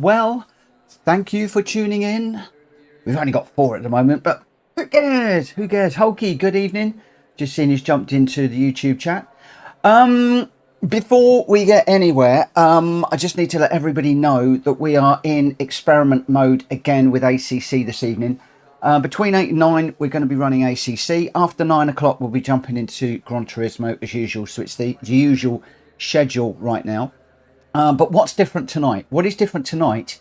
well. Thank you for tuning in. We've only got 4 at the moment, but who cares? Who cares? Hulky, good evening. Just seen he's jumped into the YouTube chat. Before we get anywhere, I just need to let everybody know that we are in experiment mode again with ACC this evening. Between 8 and 9, we're going to be running ACC. After 9 o'clock, we'll be jumping into Gran Turismo as usual. So it's the usual schedule right now. But what's different tonight? What is different tonight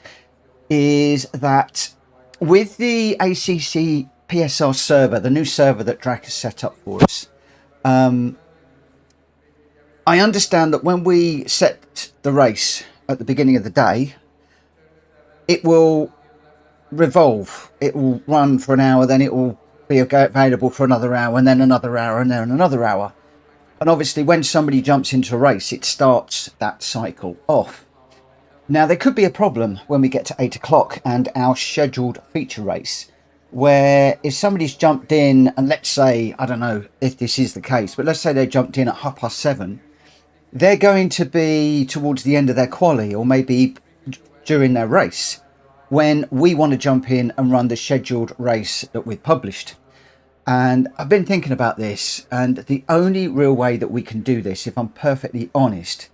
is that with the ACC PSR server, the new server that Drac has set up for us, I understand that when we set the race at the beginning of the day, it will revolve. It will run for an hour, then it will be available for another hour, and then another hour, and then another hour. And obviously, when somebody jumps into a race, it starts that cycle off. Now, there could be a problem when we get to 8 o'clock and our scheduled feature race, where if somebody's jumped in, and let's say, I don't know if this is the case, but let's say they jumped in at 7:30, they're going to be towards the end of their quali, or maybe during their race, when we want to jump in and run the scheduled race that we've published. And I've been thinking about this, and the only real way that we can do this, if I'm perfectly honest,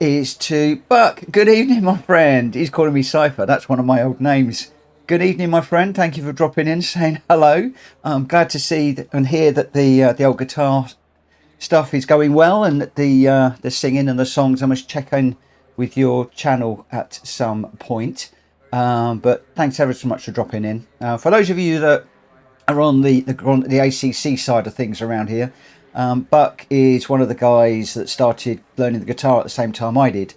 is to... Buck, good evening, my friend. He's calling me Cypher. That's one of my old names. Good evening, my friend. Thank you for dropping in, saying hello. I'm glad to see and hear that the old guitar stuff is going well, and that the singing and the songs. I must check in with your channel at some point. But thanks ever so much for dropping in. For those of you that are on the ACC side of things around here, Buck is one of the guys that started learning the guitar at the same time I did.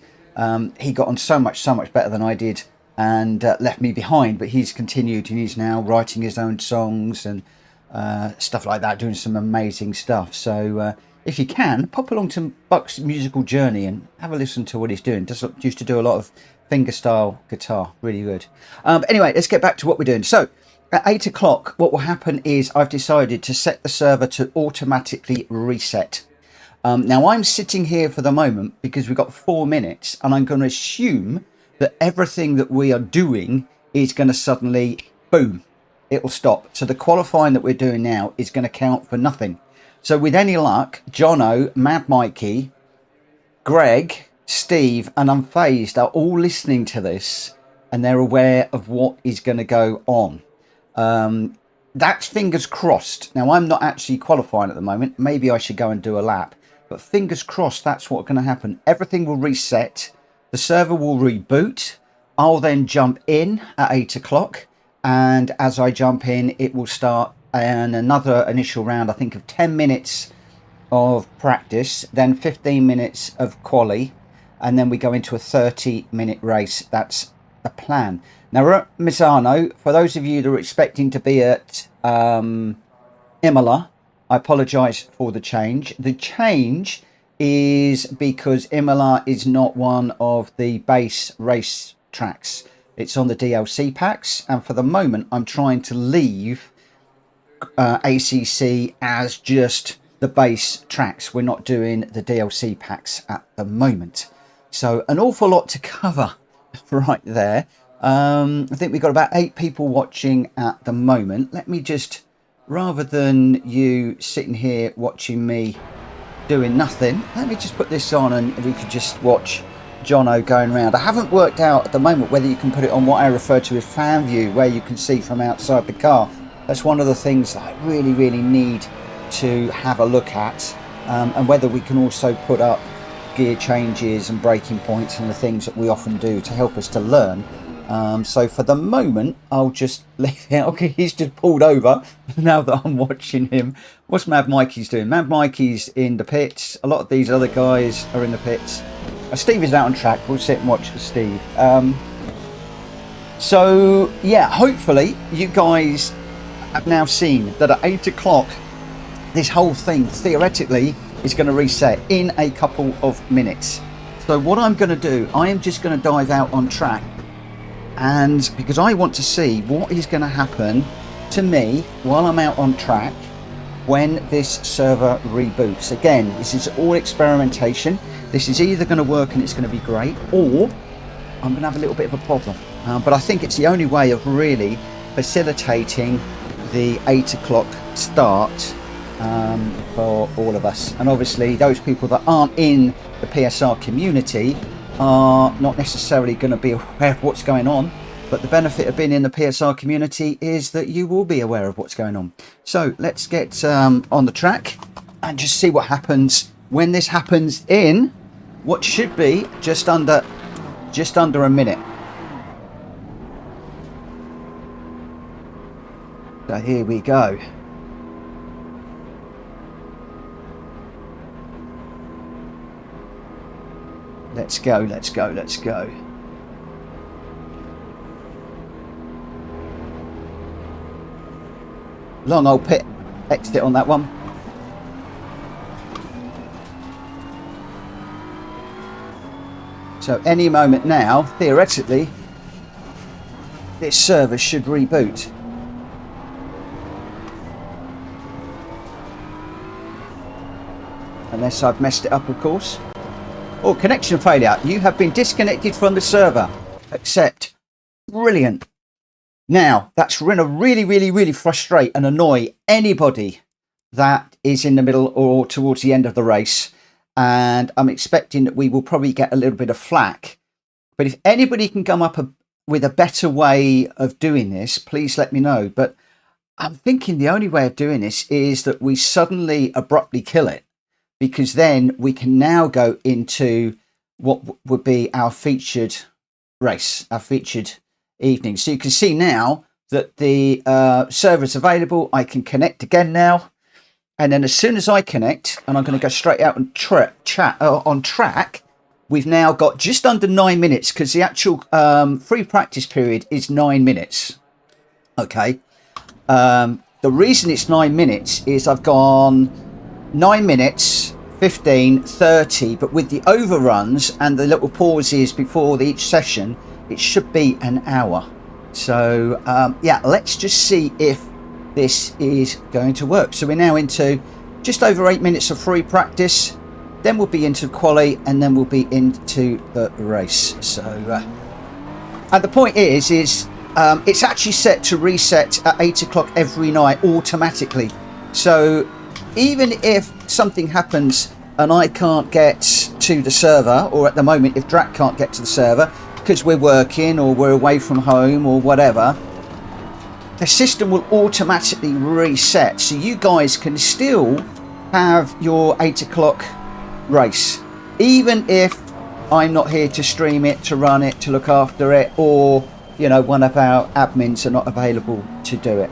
He got on so much better than I did, and left me behind, but he's continued, and he's now writing his own songs and stuff like that, doing some amazing stuff. So if you can, pop along to Buck's musical journey and have a listen to what he's doing. Just used to do a lot of fingerstyle guitar, really good. But anyway, let's get back to what we're doing. So at 8 o'clock, what will happen is I've decided to set the server to automatically reset. Now I'm sitting here for the moment because we've got 4 minutes, and I'm going to assume that everything that we are doing is going to suddenly, boom, it will stop. So the qualifying that we're doing now is going to count for nothing. So with any luck, Jono, Mad Mikey, Greg, Steve and Unfazed are all listening to this, and they're aware of what is going to go on. That's fingers crossed. Now, I'm not actually qualifying at the moment. Maybe I should go and do a lap. But fingers crossed that's what's going to happen. Everything will reset. The server will reboot. I'll then jump in at 8 o'clock. And as I jump in, it will start another initial round, I think, of 10 minutes of practice, then 15 minutes of quali, and then we go into a 30-minute race. That's the plan. Now, we're at Misano. For those of you that are expecting to be at Imola, I apologise for the change. The change is because Imola is not one of the base race tracks. It's on the DLC packs, and for the moment, I'm trying to leave ACC as just the base tracks. We're not doing the DLC packs at the moment. So an awful lot to cover right there. I think we've got about 8 people watching at the moment. Let me just, rather than you sitting here watching me doing nothing, let me just put this on and we could just watch Jono going around. I haven't worked out at the moment whether you can put it on what I refer to as fan view, where you can see from outside the car. That's one of the things that I really need to have a look at, and whether we can also put up gear changes and braking points and the things that we often do to help us to learn. So for the moment, I'll just leave it. Okay, he's just pulled over now that I'm watching him. What's Mad Mikey's doing? Mad Mikey's in the pits. A lot of these other guys are in the pits. Steve is out on track. We'll sit and watch Steve. So yeah, hopefully you guys have now seen that at 8 o'clock, this whole thing theoretically is going to reset in a couple of minutes. So what I'm going to do, I am just going to dive out on track, and because I want to see what is going to happen to me while I'm out on track when this server reboots. Again, this is all experimentation. This is either going to work and it's going to be great, or I'm going to have a little bit of a problem. But I think it's the only way of really facilitating the 8 o'clock start for all of us. And obviously those people that aren't in the PSR community are not necessarily going to be aware of what's going on, but the benefit of being in the PSR community is that you will be aware of what's going on. So let's get on the track and just see what happens when this happens in what should be just under a minute. So here we go. Let's go, let's go, let's go. Long old pit exit on that one. So any moment now, theoretically, this server should reboot. Unless I've messed it up, of course. Oh, connection failure. You have been disconnected from the server. Accept. Brilliant. Now, that's going to really frustrate and annoy anybody that is in the middle or towards the end of the race. And I'm expecting that we will probably get a little bit of flack. But if anybody can come up with a better way of doing this, please let me know. But I'm thinking the only way of doing this is that we suddenly abruptly kill it, because then we can now go into what would be our featured race, our featured evening. So you can see now that the server is available. I can connect again now. And then as soon as I connect, and I'm going to go straight out and on track, we've now got just under 9 minutes, because the actual free practice period is 9 minutes. Okay. The reason it's 9 minutes is I've gone 9 minutes, 15, 30, but with the overruns and the little pauses before each session, it should be an hour. So yeah, let's just see if this is going to work. So we're now into just over 8 minutes of free practice, then we'll be into quali, and then we'll be into the race. So and the point is it's actually set to reset at 8 o'clock every night automatically. So even if something happens and I can't get to the server, or at the moment if Drac can't get to the server because we're working or we're away from home or whatever, the system will automatically reset, so you guys can still have your 8 o'clock race, even if I'm not here to stream it, to run it, to look after it, or you know, one of our admins are not available to do it.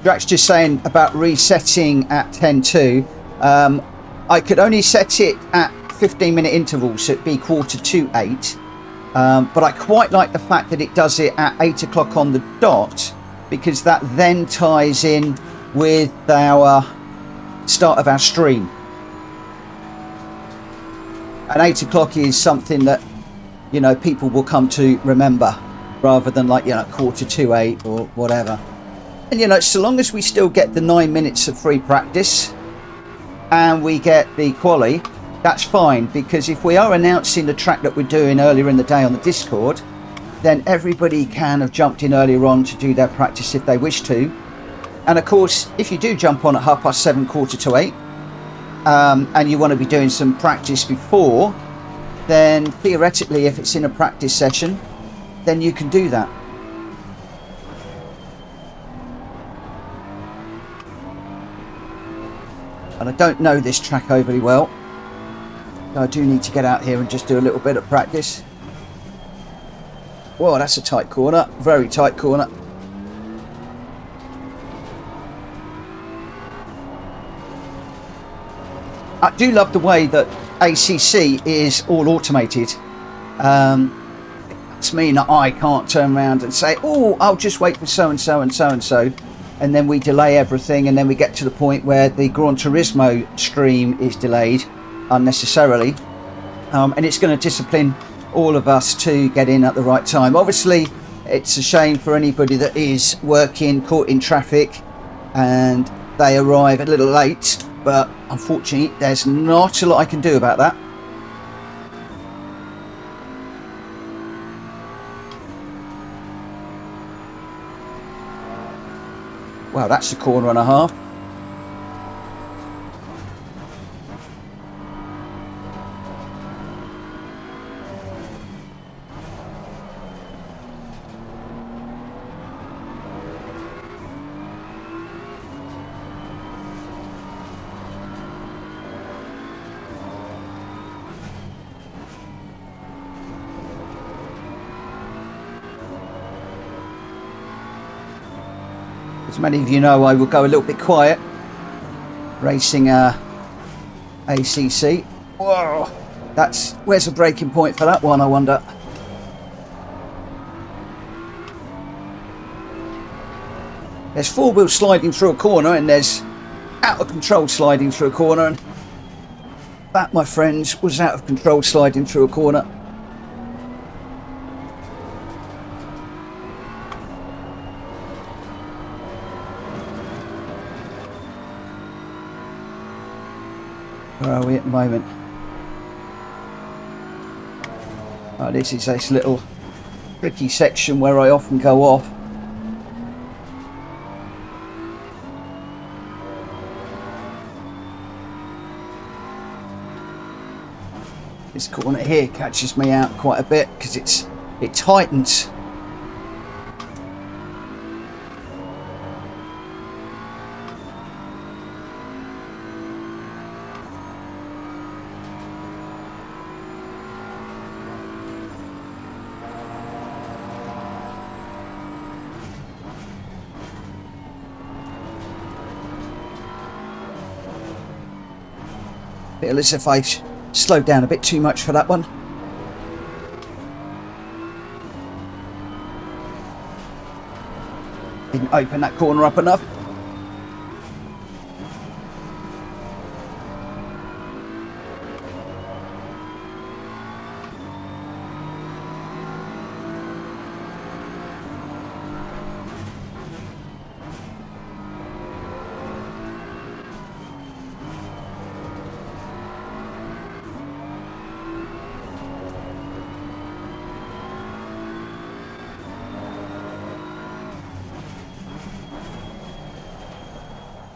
Drac's just saying about resetting at 10:02. I could only set it at 15-minute intervals, so it'd be 7:45. But I quite like the fact that it does it at 8 o'clock on the dot, because that then ties in with our start of our stream. And 8 o'clock is something that, you know, people will come to remember, rather than like, you know, 7:45 or whatever. And you know, so long as we still get the 9 minutes of free practice and we get the quali, that's fine, because if we are announcing the track that we're doing earlier in the day on the Discord, then everybody can have jumped in earlier on to do their practice if they wish to. And of course, if you do jump on at 7:30, 7:45, and you want to be doing some practice before, then theoretically, if it's in a practice session, then you can do that. And I don't know this track overly well, so I do need to get out here and just do a little bit of practice. Whoa, that's a tight corner, very tight corner. I do love the way that ACC is all automated. It's mean that I can't turn around and say, oh, I'll just wait for so-and-so and so-and-so. And then we delay everything, and then we get to the point where the Gran Turismo stream is delayed unnecessarily. And it's going to discipline all of us to get in at the right time. Obviously, it's a shame for anybody that is working, caught in traffic, and they arrive a little late. but unfortunately there's not a lot I can do about that. Wow, that's a corner and a half. As many of you know, I will go a little bit quiet racing ACC. Whoa, where's the braking point for that one, I wonder? There's four-wheel sliding through a corner and there's out of control sliding through a corner, and that, my friends, was out of control sliding through a corner. Where are we at the moment? Oh, this is this little tricky section where I often go off. This corner here catches me out quite a bit because it tightens. Feel as if I slowed down a bit too much for that one. Didn't open that corner up enough.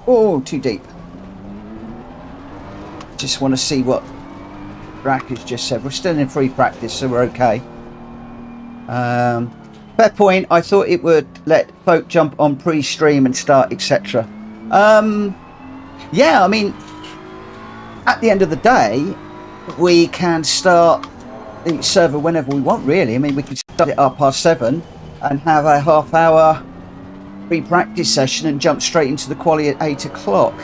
Oh, too deep. Just want to see what Rack has just said. We're still in free practice, so we're okay. Fair point. I thought it would let folk jump on pre-stream and start, etc. Yeah, I mean, at the end of the day, we can start the server whenever we want, really. I mean, we could start it up past 7 and have a half-hour pre-practice session and jump straight into the quali at 8 o'clock.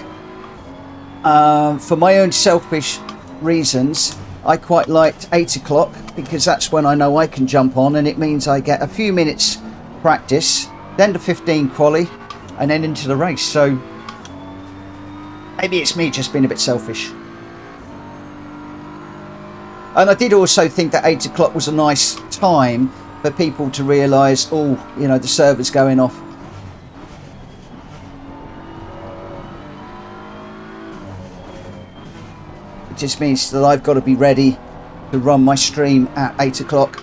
For my own selfish reasons, I quite liked 8 o'clock because that's when I know I can jump on, and it means I get a few minutes practice, then the 15 quali, and then into the race. So maybe it's me just being a bit selfish. And I did also think that 8 o'clock was a nice time for people to realise, oh, you know, the server's going off. It just means that I've got to be ready to run my stream at 8 o'clock,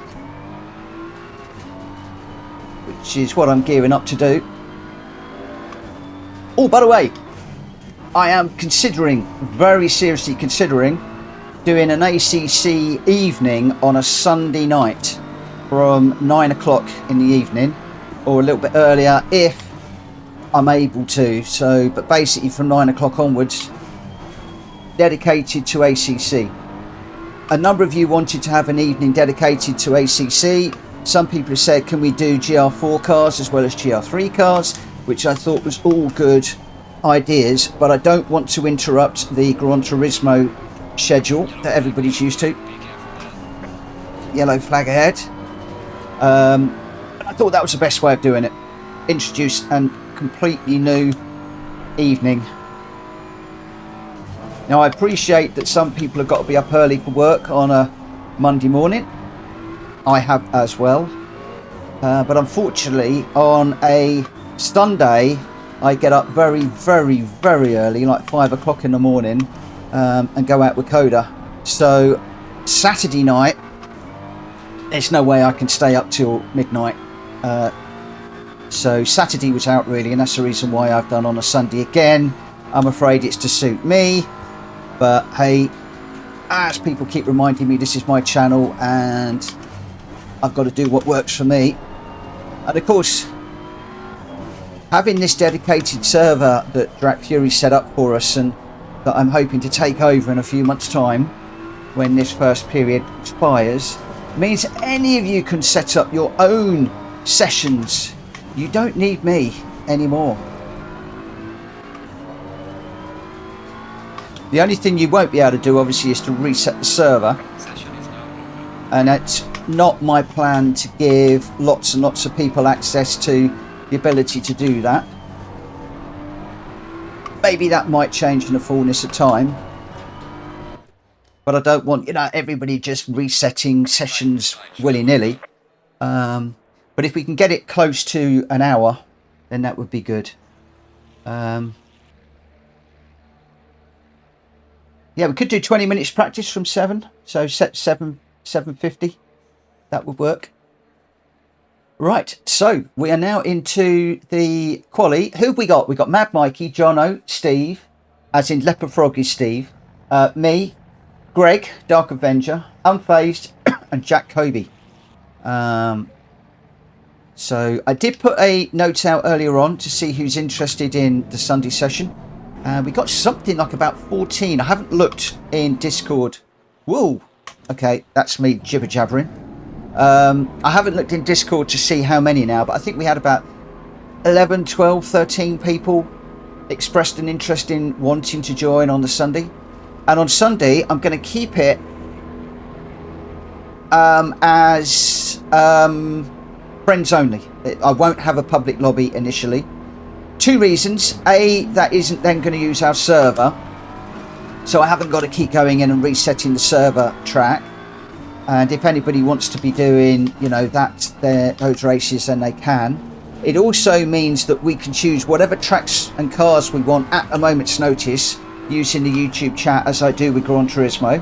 which is what I'm gearing up to do. Oh, by the way, I am considering, very seriously considering, doing an ACC evening on a Sunday night from 9 o'clock in the evening, or a little bit earlier if I'm able to. So, but basically from 9 o'clock onwards, dedicated to ACC. A number of you wanted to have an evening dedicated to ACC. Some people have said, can we do GR4 cars as well as GR3 cars, which I thought was all good ideas, but I don't want to interrupt the Gran Turismo schedule that everybody's used to. Yellow flag ahead. I thought that was the best way of doing it. Introduce a completely new evening. Now, I appreciate that some people have got to be up early for work on a Monday morning. I have as well. But unfortunately, on a Sunday, I get up very, very, very early, like 5 o'clock in the morning, and go out with Coda. So Saturday night, there's no way I can stay up till midnight. So Saturday was out really, and that's the reason why I've done on a Sunday again. I'm afraid it's to suit me, but hey, as people keep reminding me, this is my channel and I've got to do what works for me. And of course, having this dedicated server that Drac Fury set up for us and that I'm hoping to take over in a few months' time when this first period expires, means any of you can set up your own sessions. You don't need me anymore. The only thing you won't be able to do, obviously, is to reset the server. And it's not my plan to give lots and lots of people access to the ability to do that. Maybe that might change in the fullness of time. But I don't want, everybody just resetting sessions willy-nilly. But if we can get it close to an hour, then that would be good. Yeah, we could do 20 minutes practice from 7. So set 7:50. That would work. Right, so we are now into the quali. Who have we got? We've got Mad Mikey, Jono, Steve, as in Leopard Froggy Steve, me, Greg, Dark Avenger, Unfazed, and Jack Kobe. So I did put a note out earlier on to see who's interested in the Sunday session. We got something like about 14. I haven't looked in Discord. Whoa. Okay, that's me jibber jabbering. I haven't looked in Discord to see how many now, but I think we had about 11, 12, 13 people expressed an interest in wanting to join on the Sunday. And on Sunday, I'm going to keep it as friends only. I won't have a public lobby initially. 2 reasons. A, that isn't then going to use our server, so I haven't got to keep going in and resetting the server track. And if anybody wants to be doing, those races, then they can. It also means that we can choose whatever tracks and cars we want at a moment's notice using the YouTube chat, as I do with Gran Turismo.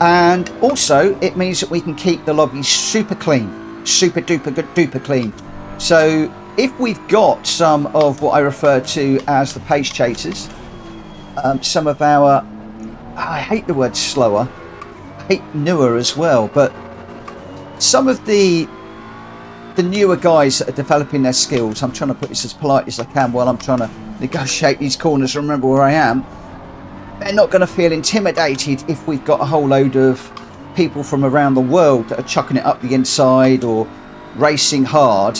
And also, it means that we can keep the lobby super clean, super duper good duper clean. So if we've got some of what I refer to as the pace chasers, some of our, I hate the word slower, I hate newer as well, but some of the newer guys that are developing their skills, I'm trying to put this as polite as I can while I'm trying to negotiate these corners and remember where I am, they're not going to feel intimidated if we've got a whole load of people from around the world that are chucking it up the inside or racing hard.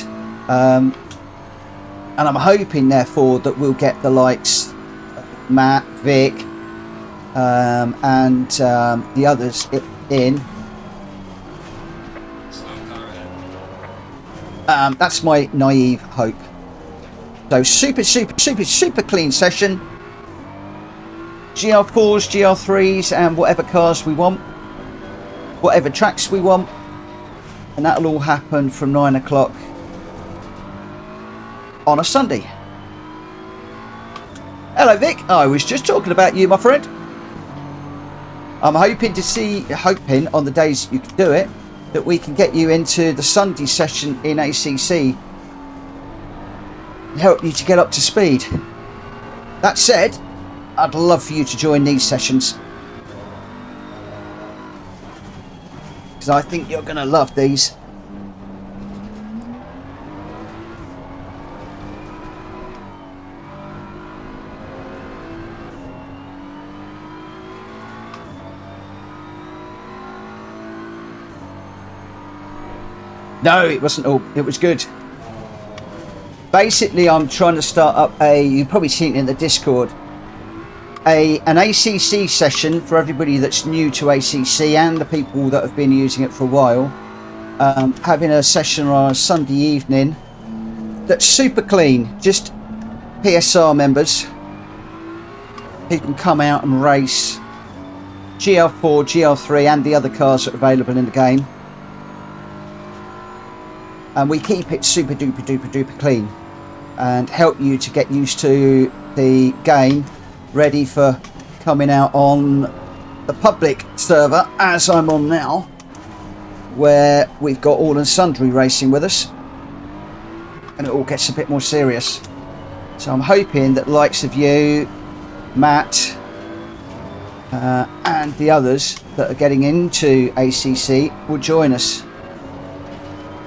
And I'm hoping, therefore, that we'll get the likes of Matt, Vic, and the others in. That's my naive hope. So super clean session. GR4s, GR3s, and whatever cars we want, whatever tracks we want, and that'll all happen from 9 o'clock on a Sunday. Hello Vic, I was just talking about you, my friend. I'm hoping on the days you can do it, that we can get you into the Sunday session in ACC and help you to get up to speed. That said, I'd love for you to join these sessions, because I think you're going to love these. No, it wasn't all. It was good. Basically, I'm trying to start up you've probably seen it in the Discord, an ACC session for everybody that's new to ACC and the people that have been using it for a while. Having a session on a Sunday evening that's super clean, just PSR members who can come out and race GR4, GR3 and the other cars that are available in the game. And we keep it super duper clean. and help you to get used to the game, ready for coming out on the public server, as I'm on now, where we've got all and sundry racing with us, and it all gets a bit more serious. So I'm hoping that the likes of you, Matt, and the others that are getting into ACC will join us,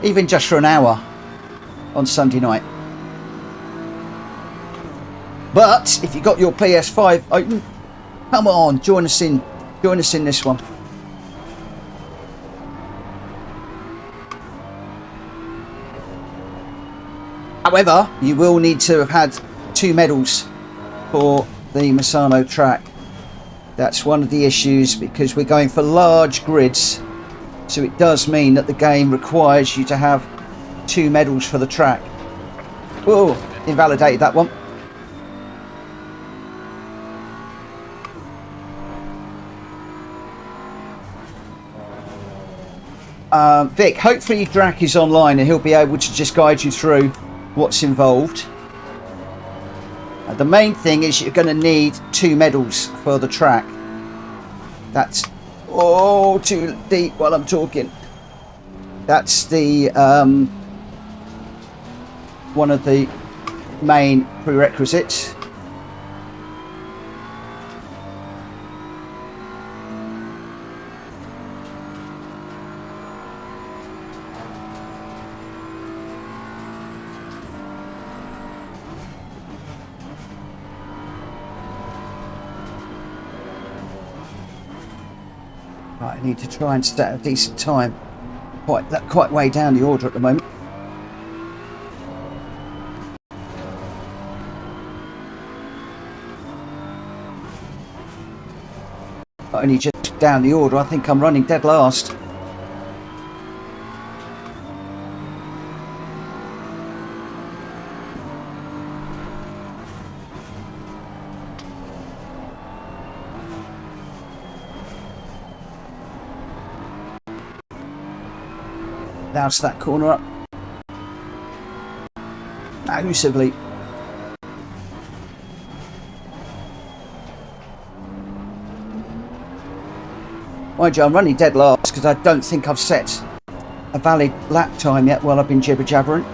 even just for an hour on Sunday night. But if you got your PS5 open, come on, join us in this one. However, you will need to have had 2 medals for the Misano track. That's one of the issues, because we're going for large grids, so it does mean that the game requires you to have 2 medals for the track. Whoa, invalidated that one. Vic, hopefully Drac is online and he'll be able to just guide you through what's involved. The main thing is you're going to need 2 medals for the track. That's too deep while I'm talking. That's the one of the main prerequisites. Right, I need to try and set a decent time. Quite way down the order at the moment. Only just down the order. I think I'm running dead last. Louse that corner up. Massively. Mind you, I'm running dead last because I don't think I've set a valid lap time yet while I've been jibber jabbering.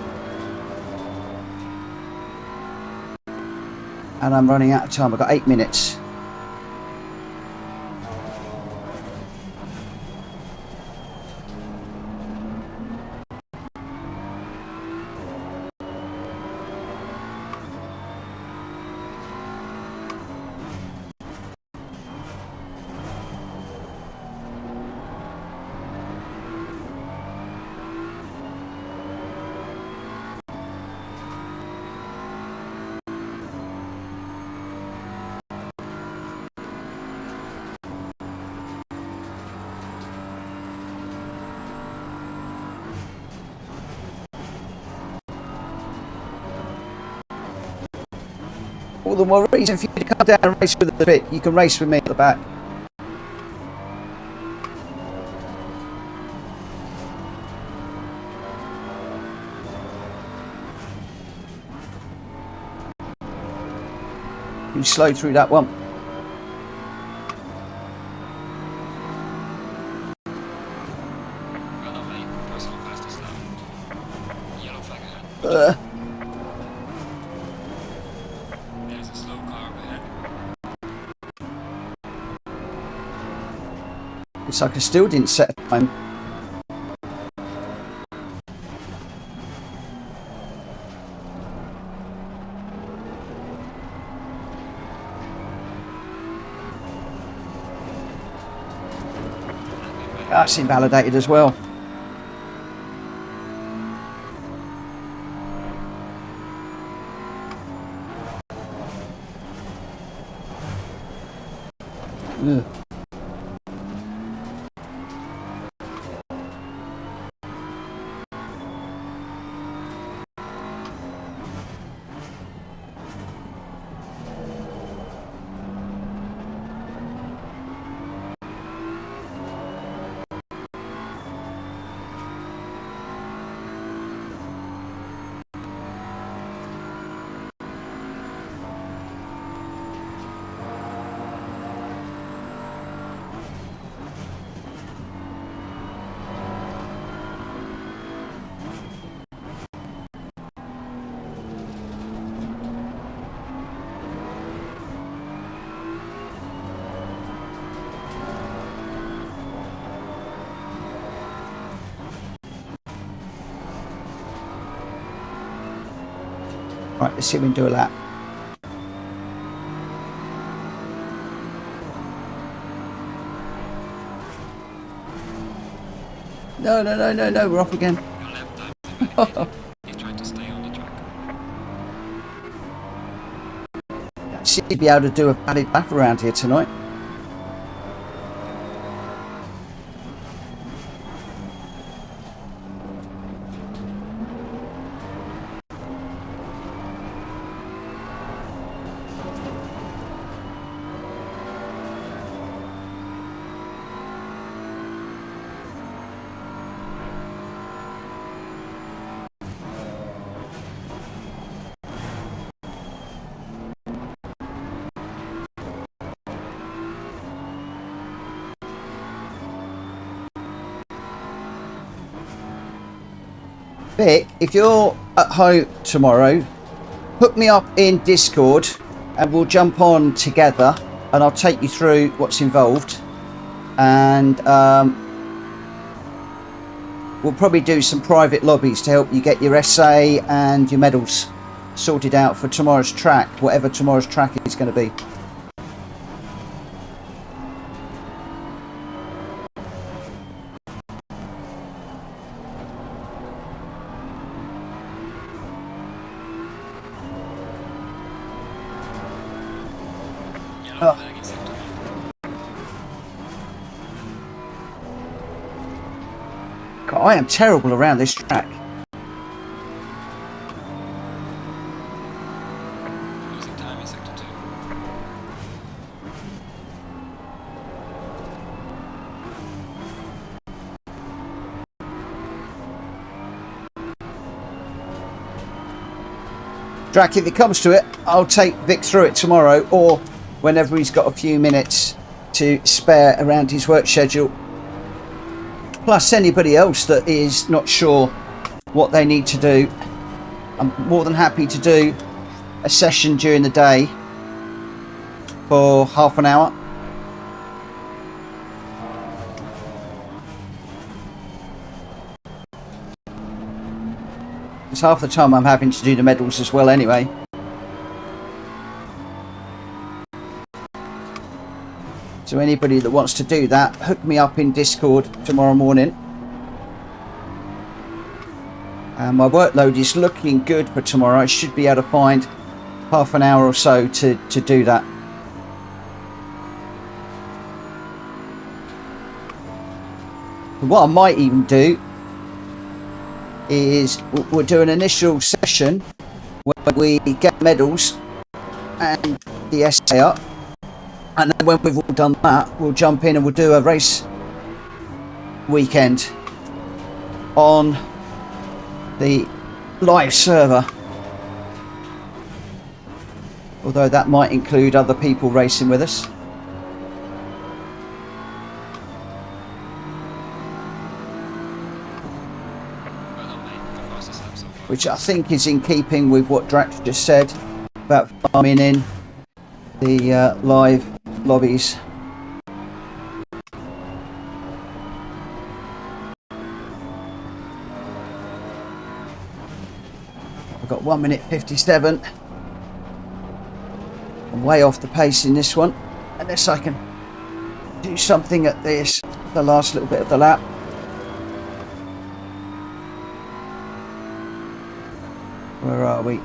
And I'm running out of time. I've got 8 minutes. All the more reason for you to come down and race with the bit. You can race with me at the back. You slow through that one. It's like I still didn't set a time. That's invalidated as well. Ugh. Right, let's see if we can do a lap. No, no, no, no, no, we're off again. He's trying to stay on the track. Should be able to do a valid lap around here tonight. Vic, if you're at home tomorrow, hook me up in Discord and we'll jump on together and I'll take you through what's involved, and we'll probably do some private lobbies to help you get your essay and your medals sorted out for tomorrow's track, whatever tomorrow's track is going to be. Oh. God, I am terrible around this track. Losing time in sector 2. Drac, if it comes to it, I'll take Vic through it tomorrow or whenever he's got a few minutes to spare around his work schedule. Plus anybody else that is not sure what they need to do, I'm more than happy to do a session during the day for half an hour. It's half the time I'm having to do the medals as well anyway. So anybody that wants to do that, hook me up in Discord tomorrow morning. And my workload is looking good for tomorrow. I should be able to find half an hour or so to do that. And what I might even do is we'll do an initial session where we get medals and the essay up. And then when we've all done that, we'll jump in and we'll do a race weekend on the live server. Although that might include other people racing with us. Which I think is in keeping with what Drax just said about farming in the live lobbies. I've got 1 minute 57. I'm way off the pace in this one, unless I can do something at this, the last little bit of the lap. Where are we?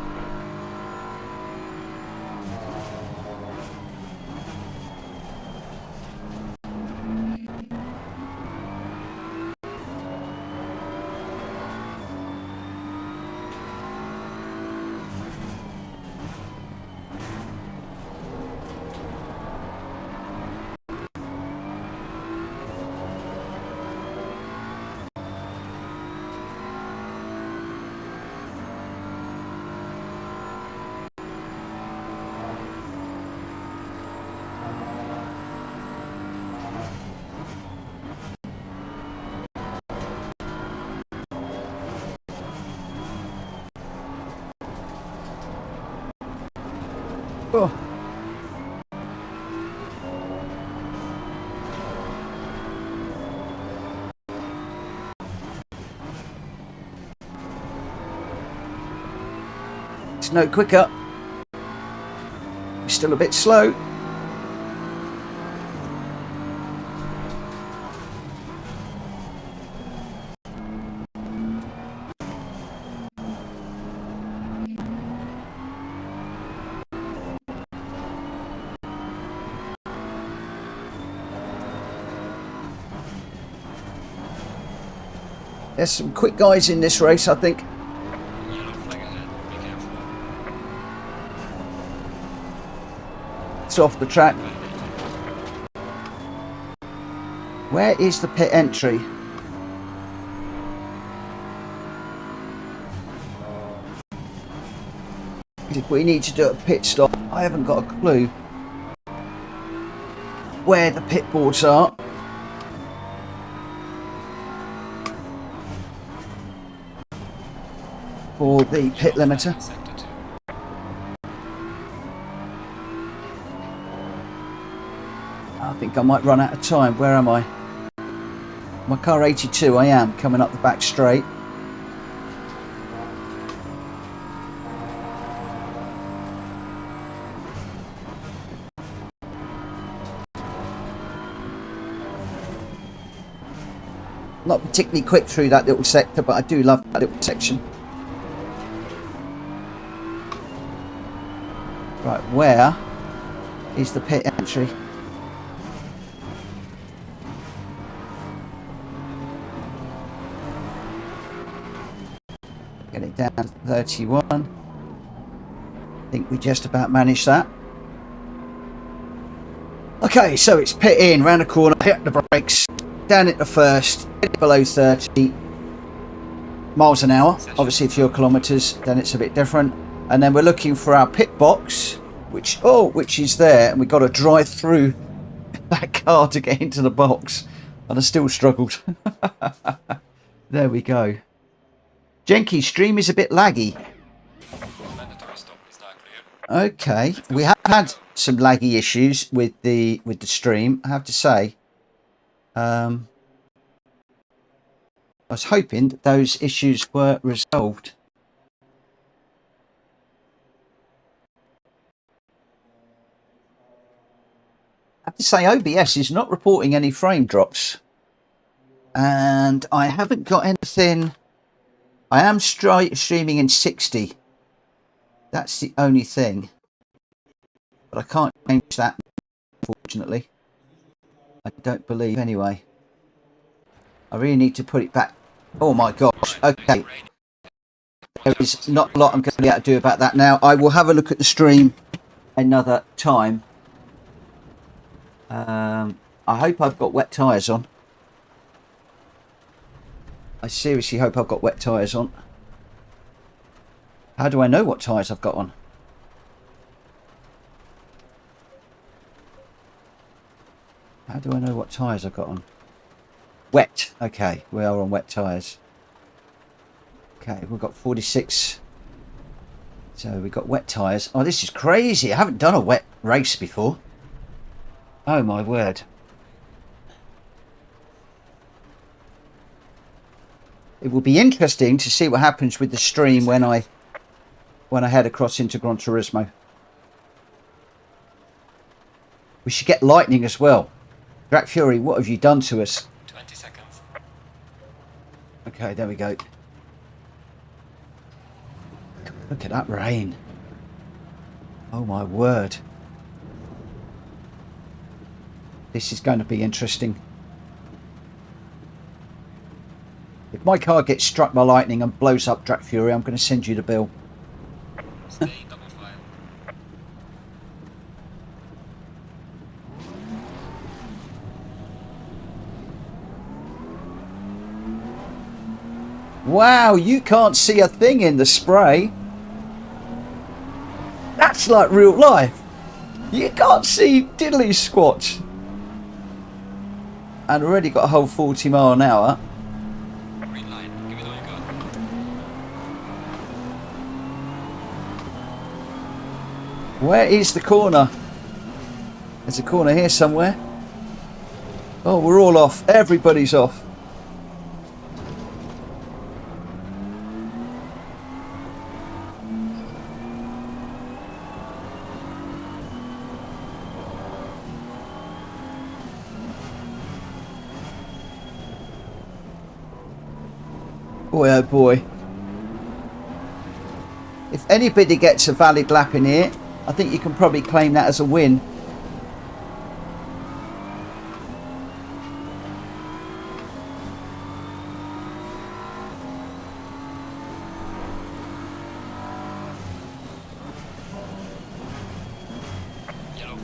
Oh. It's no quicker. We're still a bit slow. There's some quick guys in this race, I think. Yellow flag ahead. Be careful. It's off the track. Where is the pit entry? If we need to do a pit stop, I haven't got a clue where the pit boards are. For the pit limiter. Sector 2. I think I might run out of time. Where am I? My car 82, I am coming up the back straight. Not particularly quick through that little sector, but I do love that little section. Right, where is the pit entry? Get it down to 31. I think we just about managed that. Okay, so it's pit in, round the corner, hit the brakes, down at the first, hit below 30 miles an hour. Obviously, if you're kilometres, then it's a bit different. And then we're looking for our pit box, which is there, and we've got to drive through that car to get into the box. And I still struggled. There we go. Jenky, stream is a bit laggy. Mandatory stop is now clear. Okay, we have had some laggy issues with the stream, I have to say. I was hoping that those issues were resolved. I have to say OBS is not reporting any frame drops, and I haven't got anything. I am streaming in 60. That's the only thing, but I can't change that, unfortunately. I don't believe anyway. I really need to put it back. Oh my gosh. Okay, there is not a lot I'm going to be able to do about that now. I will have a look at the stream another time. I hope I've got wet tyres on. I seriously hope I've got wet tyres on. How do I know what tyres I've got on? How do I know what tyres I've got on? Wet. Okay, we are on wet tyres. Okay, we've got 46. So we've got wet tyres. Oh, this is crazy. I haven't done a wet race before. Oh my word. It will be interesting to see what happens with the stream when I head across into Gran Turismo. We should get lightning as well. Drag Fury, what have you done to us? 20 seconds. Okay, there we go. Look at that rain. Oh my word. This is going to be interesting. If my car gets struck by lightning and blows up Drag Fury, I'm going to send you the bill. Stay double file. Wow, you can't see a thing in the spray. That's like real life. You can't see diddly squat. And already got a whole 40 mile an hour. Green line. Give it all you got. Where is the corner? There's a corner here somewhere. Oh, we're all off. Everybody's off. Boy, oh boy. If anybody gets a valid lap in here, I think you can probably claim that as a win. Yellow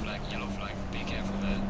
flag, be careful there.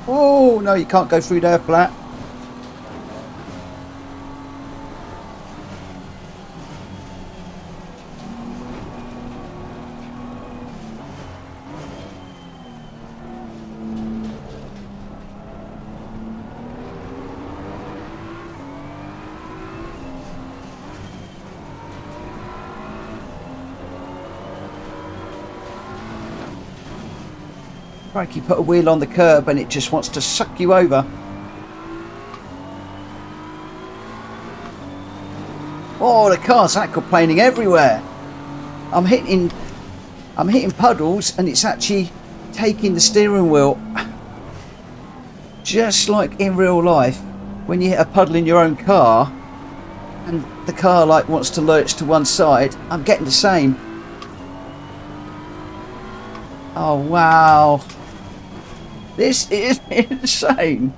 Oh, no, you can't go through there flat. Like you put a wheel on the curb and it just wants to suck you over. Oh, the car's aquaplaning everywhere. I'm hitting puddles and it's actually taking the steering wheel. Just like in real life, when you hit a puddle in your own car and the car like wants to lurch to one side, I'm getting the same. Oh wow. This is insane.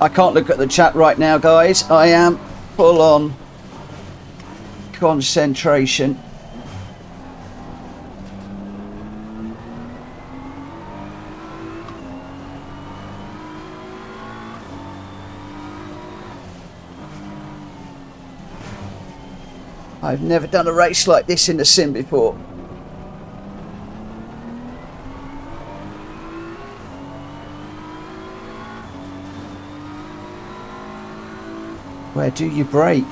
I can't look at the chat right now, guys. I am full on concentration. I've never done a race like this in the sim before. Where do you brake?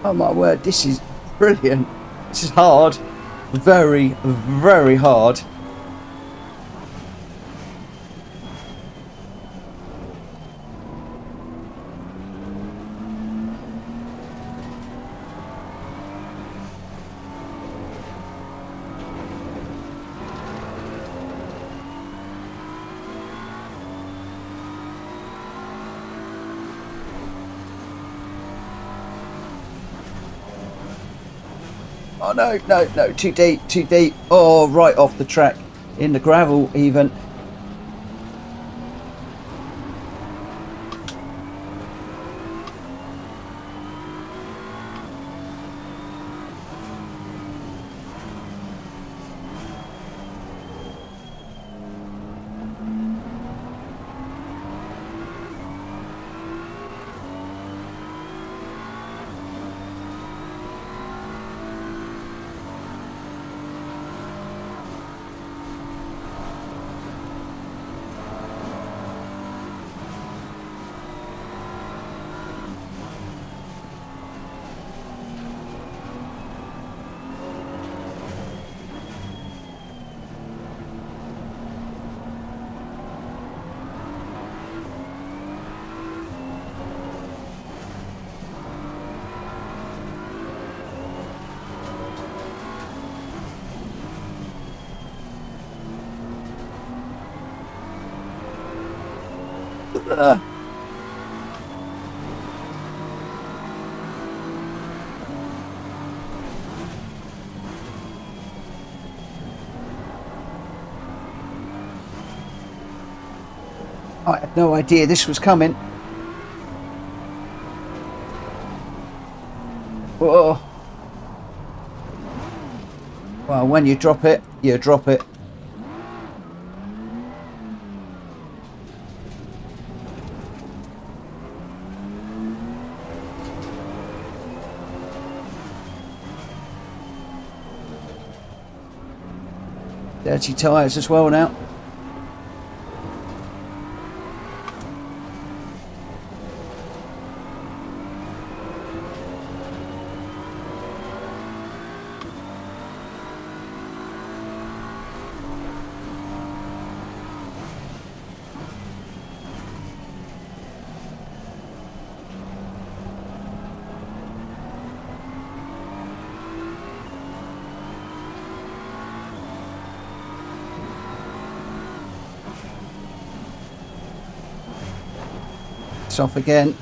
Oh my word, this is brilliant. This is hard. Very, very hard. Oh no, no, no, too deep, too deep. Oh, right off the track, in the gravel even. I had no idea this was coming. Whoa. Well, when you drop it, you drop it. Dirty tyres as well now. It's off again.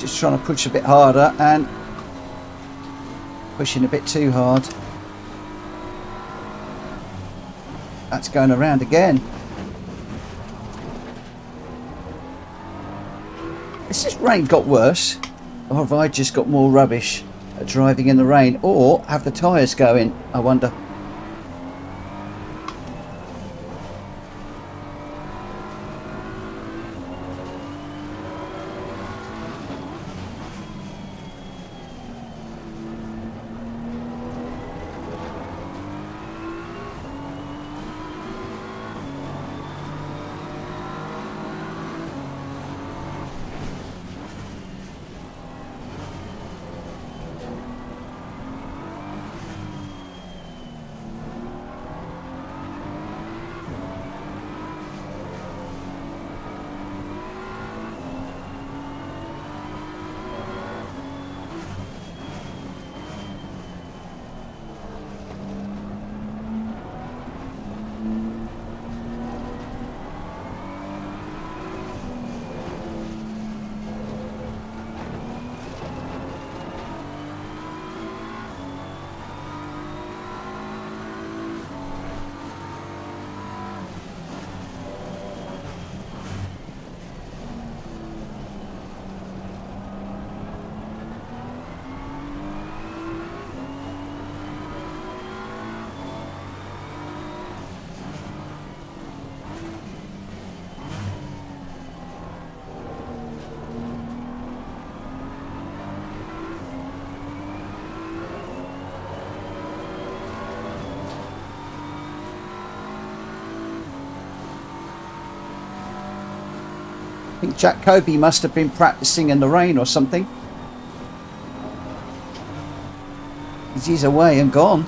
Just trying to push a bit harder and pushing a bit too hard. That's going around again. Has this rain got worse, or have I just got more rubbish at driving in the rain, or have the tyres going, I wonder. I think Jack Kobe must have been practicing in the rain or something. He's away and gone.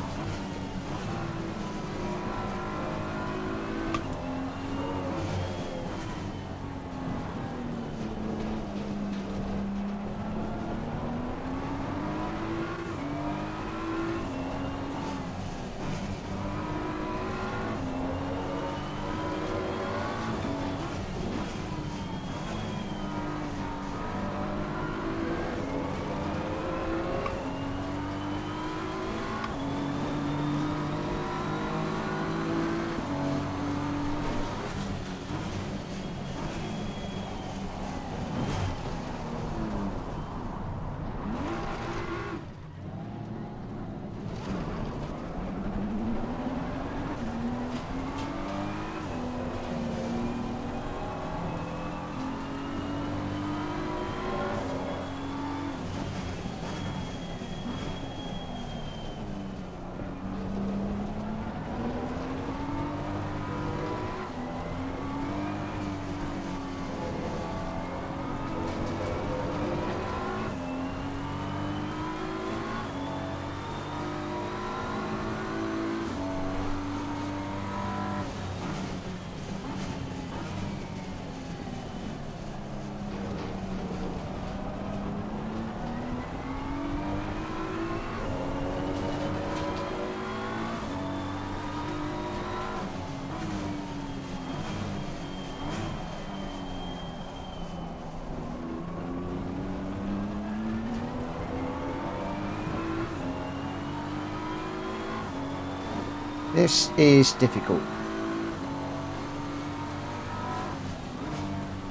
This is difficult.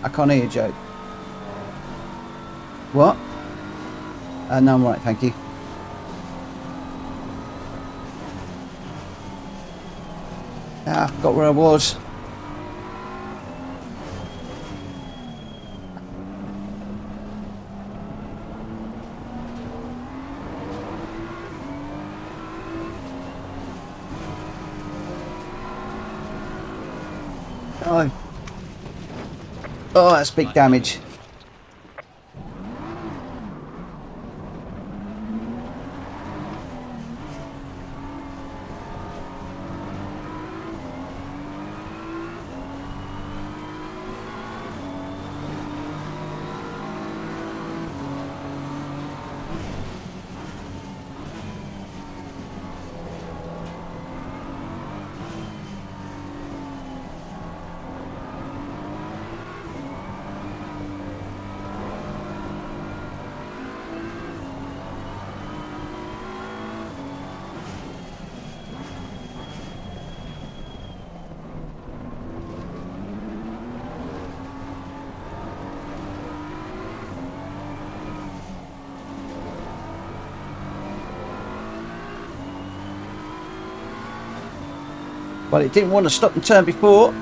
I can't hear you, Joe. What? No, I'm right, thank you. Ah, got where I was. Oh, oh, that's big damage. Well, it didn't want to stop and turn before.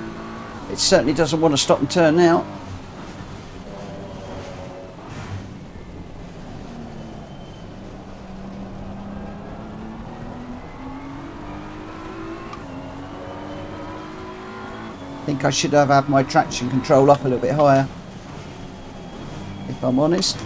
It certainly doesn't want to stop and turn now. I think I should have had my traction control up a little bit higher, if I'm honest.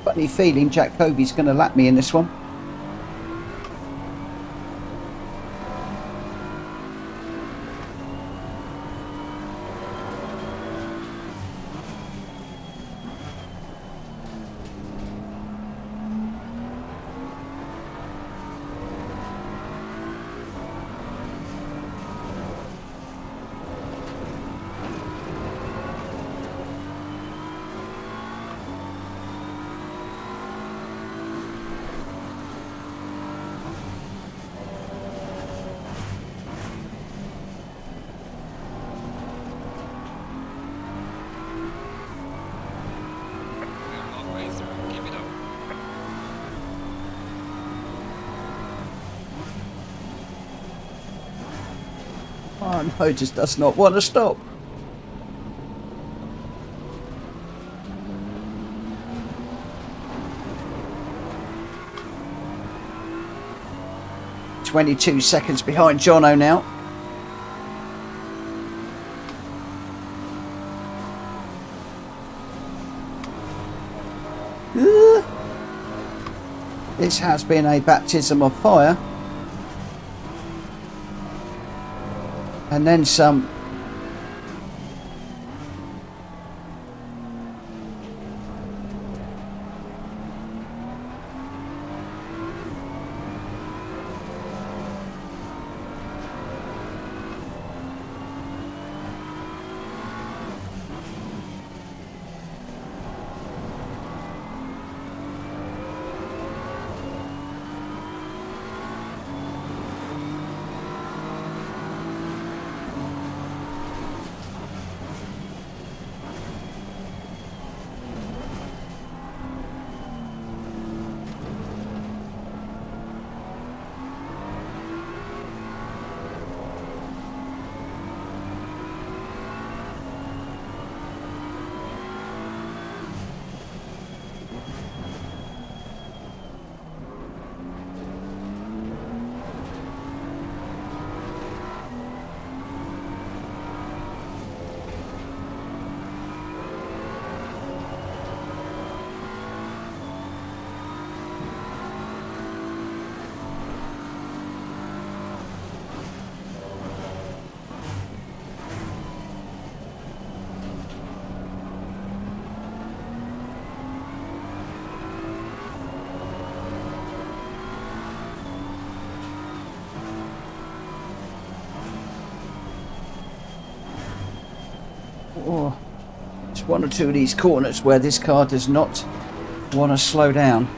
Funny feeling Jack Kobe's going to lap me in this one. Oh no, it just does not want to stop. "22 seconds behind Jono now." This has been a baptism of fire. And then some. one or two of these corners where this car does not want to slow down.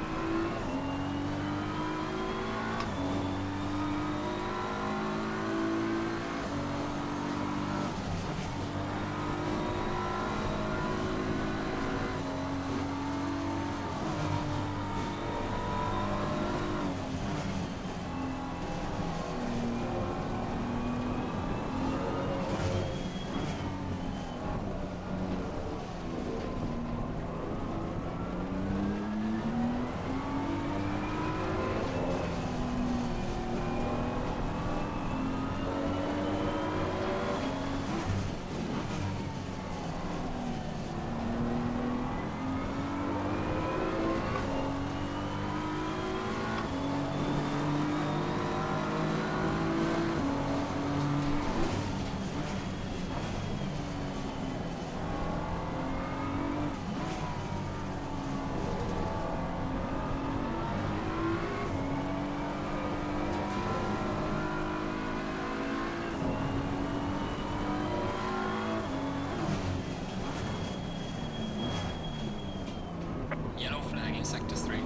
Yellow flag in sector 3.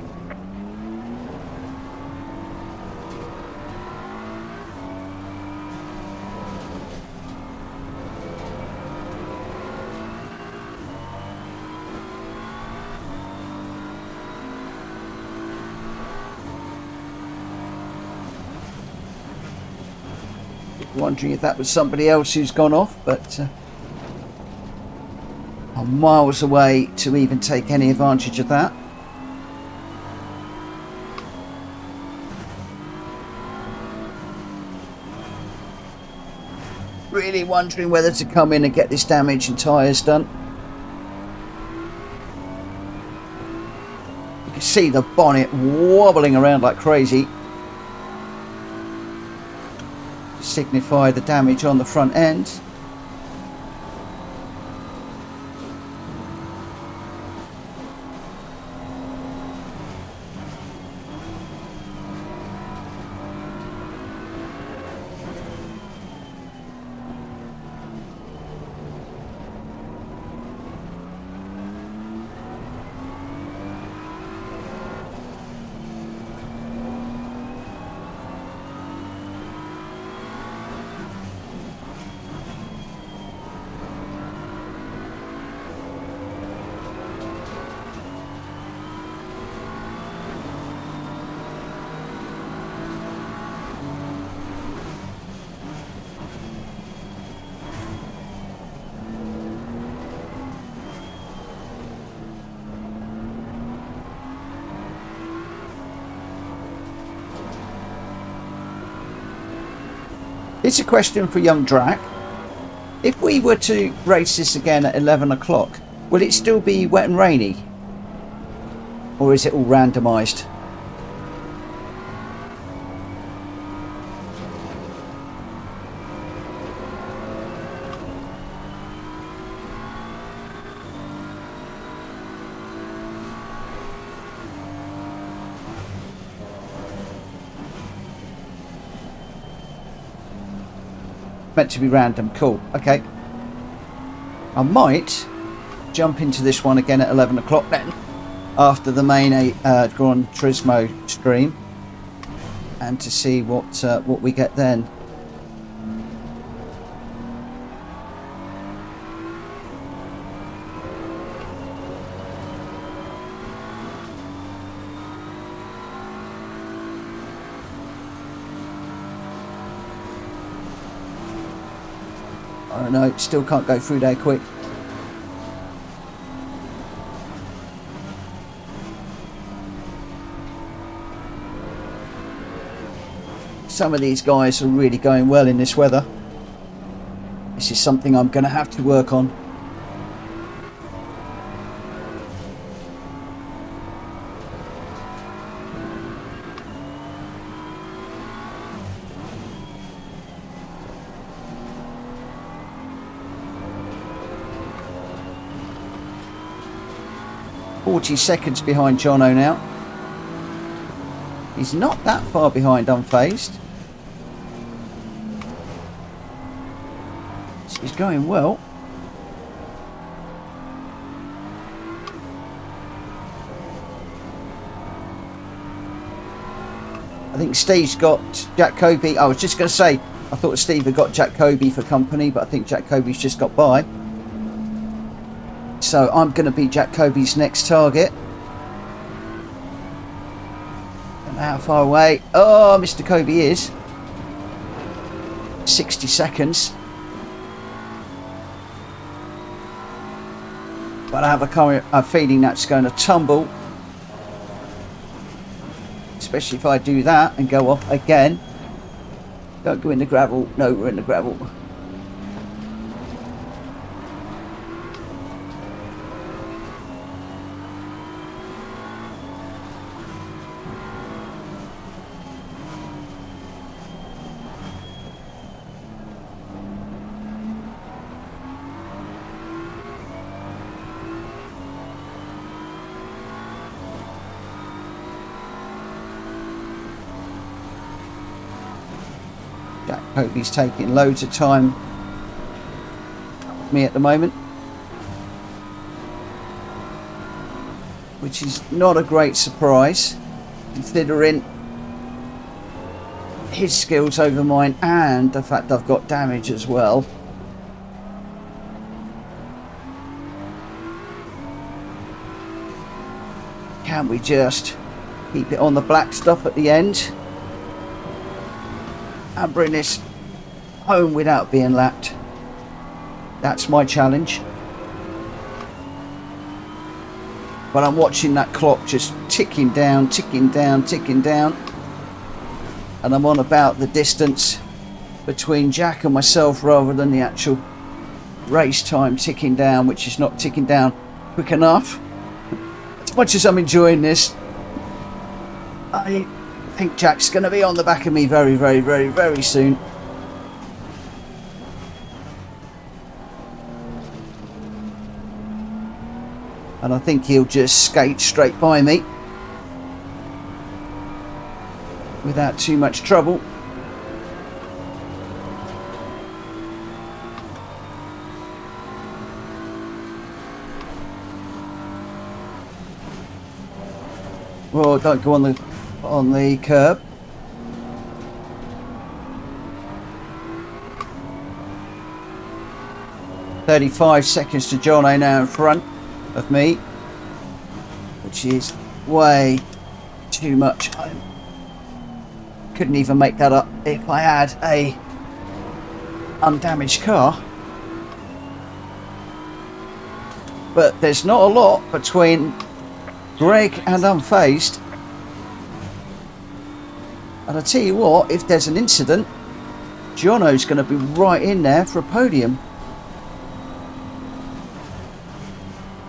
Wondering if that was somebody else who's gone off, but I'm miles away to even take any advantage of that. Really wondering whether to come in and get this damage and tyres done. You can see the bonnet wobbling around like crazy. Signify the damage on the front end. It's a question for young Drac. If we were to race this again at 11 o'clock, will it still be wet and rainy? Or is it all randomised? Meant to be random. Cool. Okay. I might jump into this one again at 11 o'clock then, after the main Gran Turismo stream, and to see what we get then. I don't know, still can't go through there quick. Some of these guys are really going well in this weather. This is something I'm going to have to work on. Seconds behind Jono now. He's not that far behind unfazed. So he's going well. I think Steve's got Jack Kobe. I was just going to say, I thought Steve had got Jack Kobe for company, but I think Jack Kobe's just got by. So I'm going to be Jack Kobe's next target. And how far away? Oh, Mr. Kobe is 60 seconds. But I have a feeling that's going to tumble. Especially if I do that and go off again. Don't go in the gravel. No, we're in the gravel. Jack Kobe's taking loads of time with me at the moment, which is not a great surprise considering his skills over mine and the fact I've got damage as well. Can we just keep it on the black stuff at the end and bring this home without being lapped? That's my challenge. But I'm watching that clock just ticking down, ticking down, ticking down. And I'm on about the distance between Jack and myself rather than the actual race time ticking down, which is not ticking down quick enough. As much as I'm enjoying this, I think Jack's going to be on the back of me very, very, very, very soon. And I think he'll just skate straight by me without too much trouble. Well, don't go on the curb. "35 seconds to Jono now in front of me, which is way too much. I couldn't even make that up if I had a undamaged car. But there's not a lot between Greg and Unfazed. And I tell you what, if there's an incident, Jono's going to be right in there for a podium.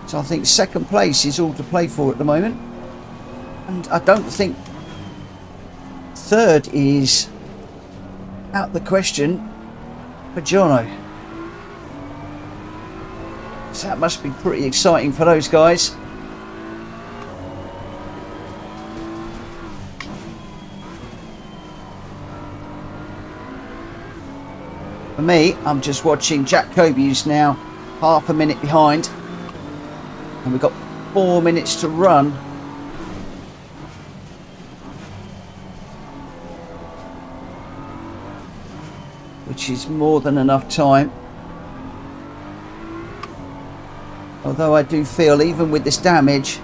So I think second place is all to play for at the moment. And I don't think third is out the question for Jono. So that must be pretty exciting for those guys. For me, I'm just watching Jack Kobe, who's now half a minute behind. And we've got 4 minutes to run. Which is more than enough time. Although I do feel, even with this damage,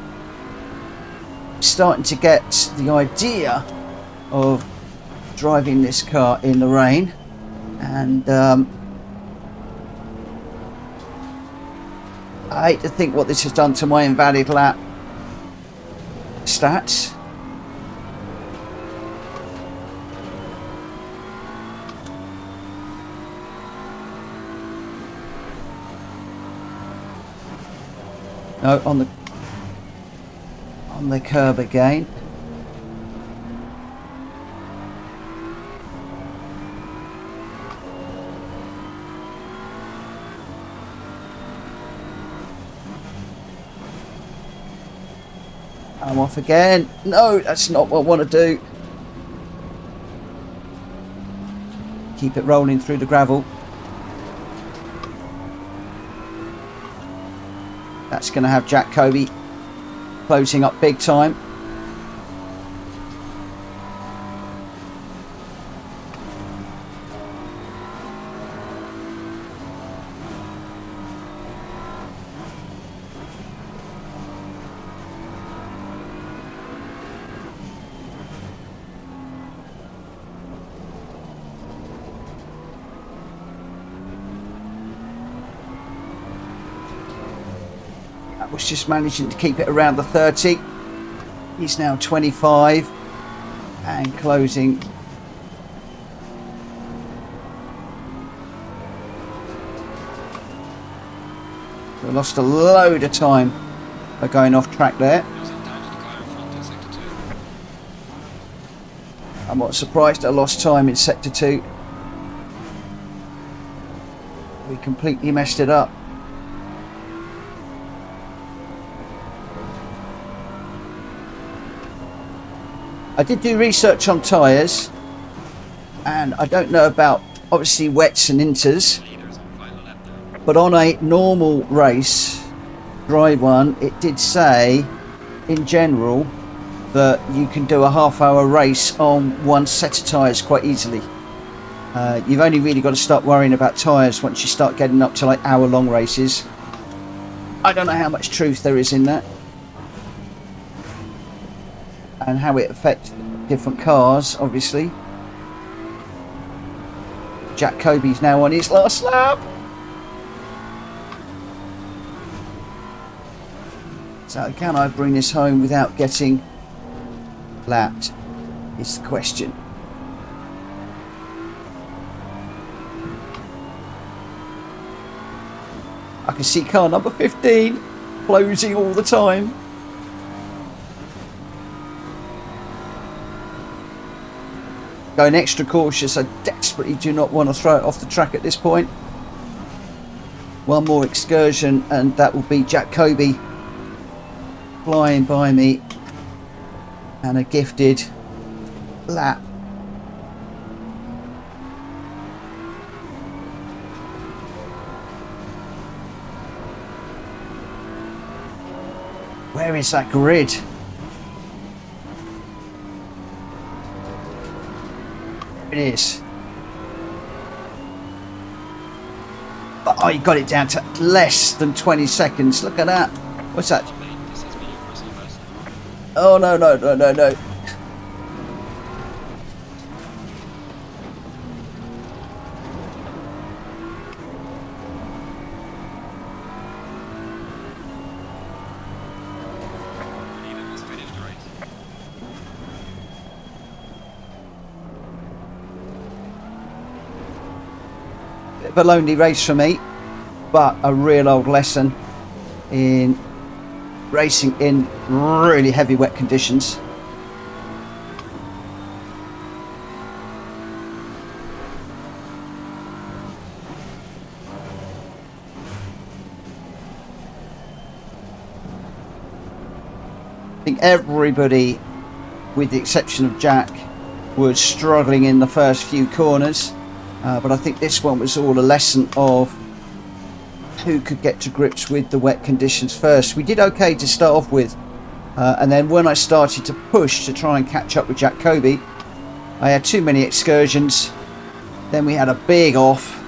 I'm starting to get the idea of driving this car in the rain. And I hate to think what this has done to my invalid lap stats. No, on the curb again. I'm off again. No, that's not what I want to do. Keep it rolling through the gravel. That's going to have Jack Kobe closing up big time. That was just managing to keep it around the 30. He's now 25 and closing. We lost a load of time by going off track there. I'm not surprised I lost time in sector 2. We completely messed it up. I did do research on tyres, and I don't know about obviously wets and inters, but on a normal race, dry one, it did say in general that you can do a half-hour race on one set of tyres quite easily. You've only really got to start worrying about tyres once you start getting up to like hour-long races. I don't know how much truth there is in that, and how it affects different cars, obviously. Jack Kobe's now on his last lap. So can I bring this home without getting lapped is the question. I can see car number 15 closing all the time. Going extra cautious. I desperately do not want to throw it off the track at this point. One more excursion and that will be Jack Kobe flying by me, and a gifted lap. Where is that grid? It is. Oh, you got it down to less than 20 seconds. Look at that. What's that? Oh, no. Bit of a lonely race for me, but a real old lesson in racing in really heavy wet conditions. I think everybody, with the exception of Jack, was struggling in the first few corners, but I think this one was all a lesson of who could get to grips with the wet conditions first. We did okay to start off with, and then when I started to push to try and catch up with Jack Kobe, I had too many excursions. Then we had a big off,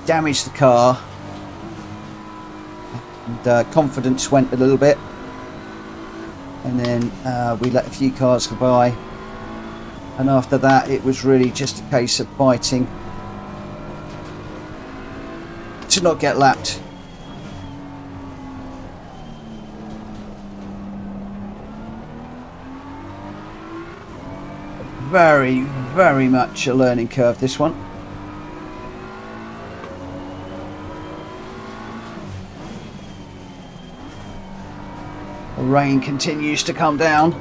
damaged the car, and confidence went a little bit, and then we let a few cars go by, and after that it was really just a case of fighting to not get lapped. Very much a learning curve, this one. The rain continues to come down.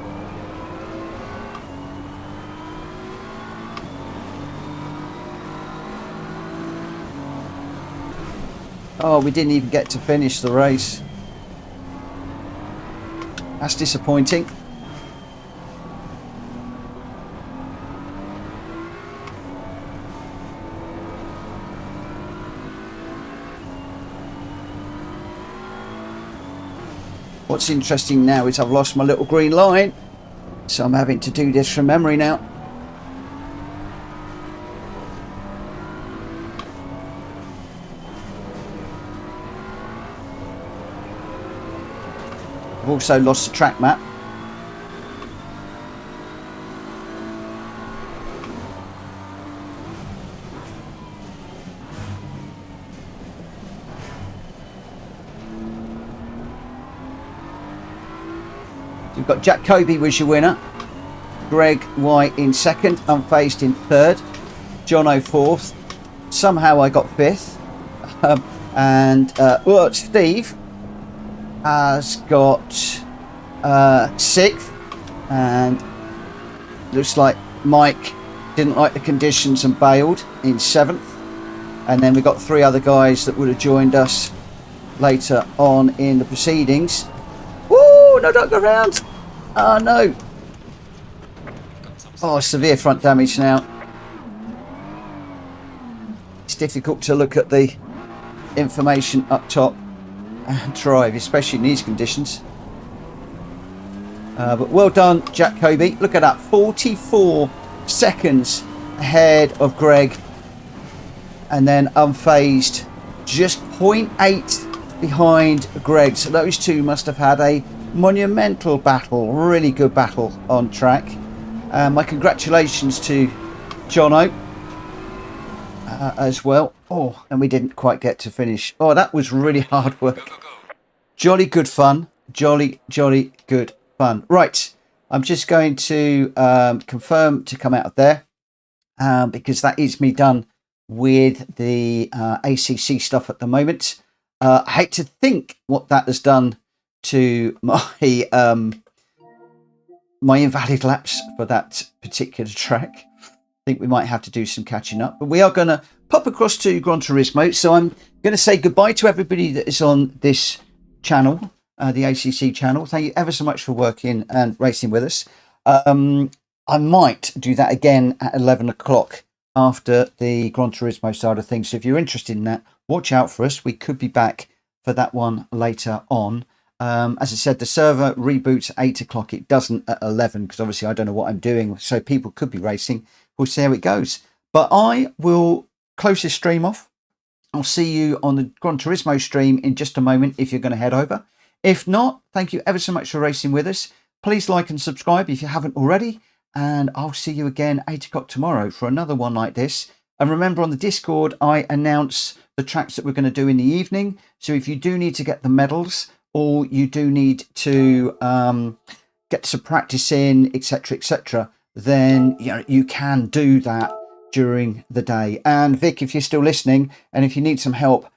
Oh, we didn't even get to finish the race. That's disappointing. What's interesting now is I've lost my little green line, so I'm having to do this from memory now. I've also lost the track map. We've got Jack Kobe was your winner. Greg White in second. Unfazed in third. Jono fourth. Somehow I got fifth. Steve has got sixth. And looks like Mike didn't like the conditions and bailed in seventh. And then we've got 3 other guys that would have joined us later on in the proceedings. Woo! No, don't go round. Oh, no. Oh, severe front damage now. It's difficult to look at the information up top and drive, especially in these conditions. But well done, Jack Kobe. Look at that, 44 seconds ahead of Greg. And then Unfazed, just 0.8 behind Greg. So those two must have had a monumental battle, really good battle on track. My congratulations to Jono as well. Oh, and we didn't quite get to finish. Oh, that was really hard work. Jolly good fun. Jolly good fun. Right, I'm just going to confirm to come out of there because that is me done with the ACC stuff at the moment. I hate to think what that has done to my my invalid laps for that particular track. I think we might have to do some catching up, but we are going to pop across to Gran Turismo. So I'm going to say goodbye to everybody that is on this channel, the ACC channel. Thank you ever so much for working and racing with us. I might do that again at 11 o'clock after the Gran Turismo side of things. So if you're interested in that, watch out for us. We could be back for that one later on. As I said, the server reboots at 8 o'clock. It doesn't at 11 because obviously I don't know what I'm doing. So people could be racing. We'll see how it goes. But I will close this stream off. I'll see you on the Gran Turismo stream in just a moment if you're going to head over. If not, thank you ever so much for racing with us. Please like and subscribe if you haven't already. And I'll see you again 8 o'clock tomorrow for another one like this. And remember, on the Discord, I announce the tracks that we're going to do in the evening. So if you do need to get the medals, or you do need to get some practice in, etc., then you can do that during the day. And Vic, if you're still listening, and if you need some help,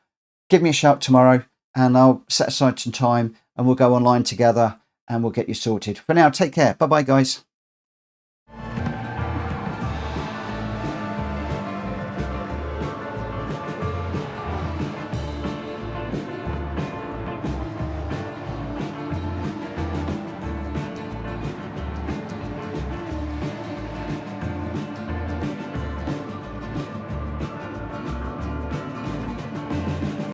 give me a shout tomorrow, and I'll set aside some time, and we'll go online together, and we'll get you sorted. For now, take care. Bye-bye, guys.